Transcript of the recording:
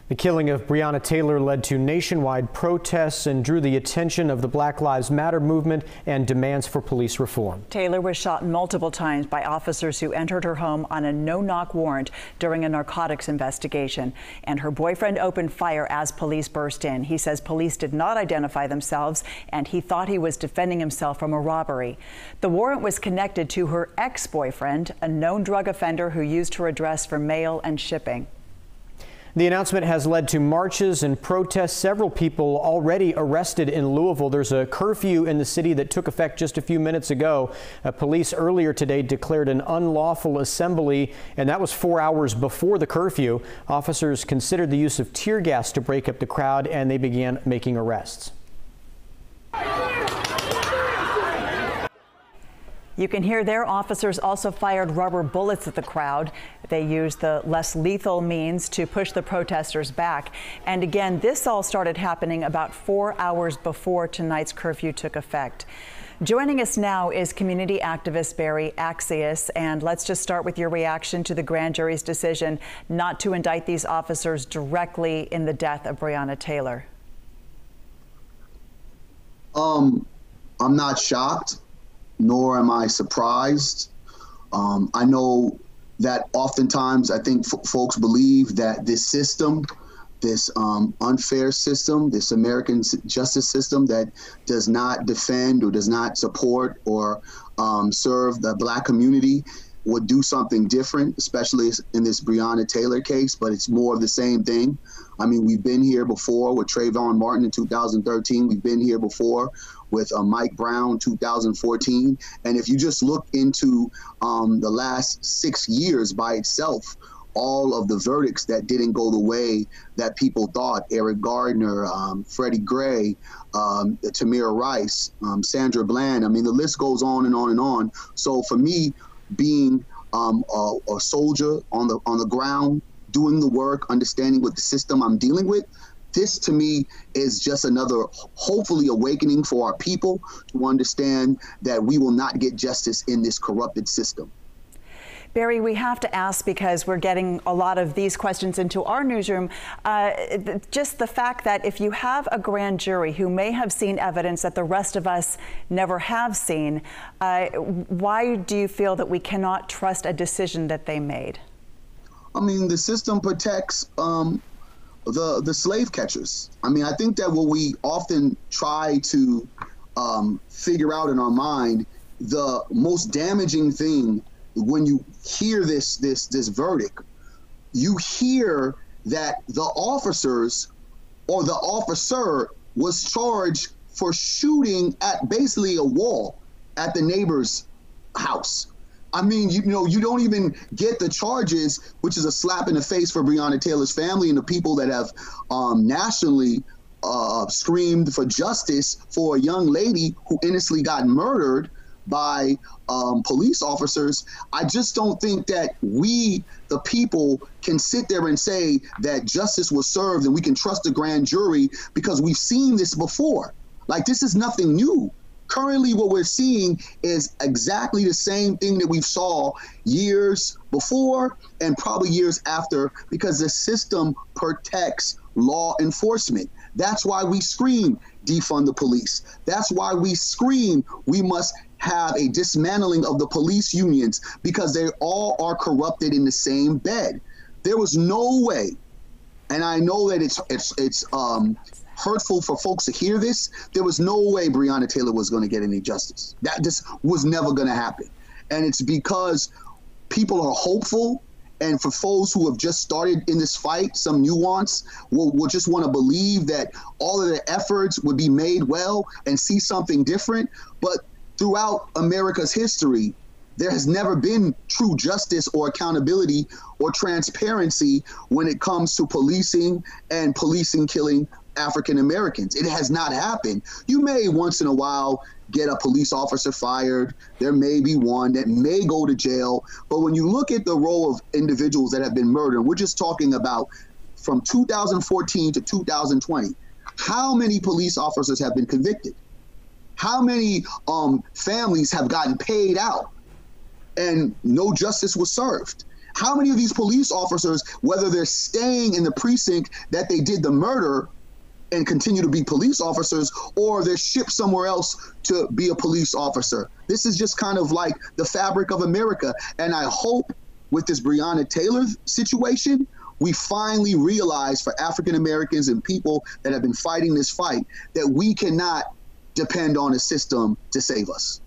The killing of Breonna Taylor led to nationwide protests and drew the attention of the Black Lives Matter movement and demands for police reform. Taylor was shot multiple times by officers who entered her home on a no-knock warrant during a narcotics investigation. And her boyfriend opened fire as police burst in. He says police did not identify themselves and he thought he was defending himself from a robbery. The warrant was connected to her ex-boyfriend, a known drug offender who used her address for mail and shipping. The announcement has led to marches and protests. Several people already arrested in Louisville. There's a curfew in the city that took effect just a few minutes ago. Police earlier today declared an unlawful assembly, and that was 4 hours before the curfew. Officers considered the use of tear gas to break up the crowd, and they began making arrests. You can hear their officers also fired rubber bullets at the crowd. They used the less lethal means to push the protesters back. And again, this all started happening about 4 hours before tonight's curfew took effect. Joining us now is community activist Barry Axius, and let's just start with your reaction to the grand jury's decision not to indict these officers directly in the death of Breonna Taylor. I'm not shocked, nor am I surprised. I know that oftentimes I think folks believe that this system, this unfair system, this American justice system that does not defend or does not support or serve the Black community would do something different, especially in this Breonna Taylor case, but it's more of the same thing. I mean, we've been here before with Trayvon Martin in 2013. We've been here before with Mike Brown 2014. And if you just look into the last 6 years by itself, all of the verdicts that didn't go the way that people thought, Eric Gardner, Freddie Gray, Tamir Rice, Sandra Bland, I mean, the list goes on and on and on. So for me, being a soldier on the ground, doing the work, understanding what the system I'm dealing with, this to me is just another, hopefully, awakening for our people to understand that we will not get justice in this corrupted system. Barry, we have to ask, because we're getting a lot of these questions into our newsroom, just the fact that if you have a grand jury who may have seen evidence that the rest of us never have seen, why do you feel that we cannot trust a decision that they made? I mean, the system protects the slave catchers. I mean, I think that what we often try to figure out in our mind, the most damaging thing when you hear this verdict, you hear that the officers or the officer was charged for shooting at basically a wall at the neighbor's house. I mean, you don't even get the charges, which is a slap in the face for Breonna Taylor's family and the people that have nationally screamed for justice for a young lady who innocently got murdered by police officers. I just don't think that we, the people, can sit there and say that justice was served and we can trust the grand jury, because we've seen this before. Like, this is nothing new. Currently, what we're seeing is exactly the same thing that we saw years before and probably years after, because the system protects law enforcement. That's why we scream, defund the police. That's why we scream, we must have a dismantling of the police unions, because they all are corrupted in the same bed. There was no way, and I know that it's hurtful for folks to hear this, there was no way Breonna Taylor was going to get any justice. That just was never going to happen. And it's because people are hopeful, and for those who have just started in this fight, some nuance will just want to believe that all of their efforts would be made well and see something different. But throughout America's history, there has never been true justice or accountability or transparency when it comes to policing and policing killing African Americans. It has not happened. You may once in a while get a police officer fired. There may be one that may go to jail. But when you look at the role of individuals that have been murdered, we're just talking about from 2014 to 2020, how many police officers have been convicted? How many families have gotten paid out and no justice was served? How many of these police officers, whether they're staying in the precinct that they did the murder and continue to be police officers, or they're shipped somewhere else to be a police officer? This is just kind of like the fabric of America. And I hope with this Breonna Taylor situation, we finally realize for African Americans and people that have been fighting this fight that we cannot depend on a system to save us.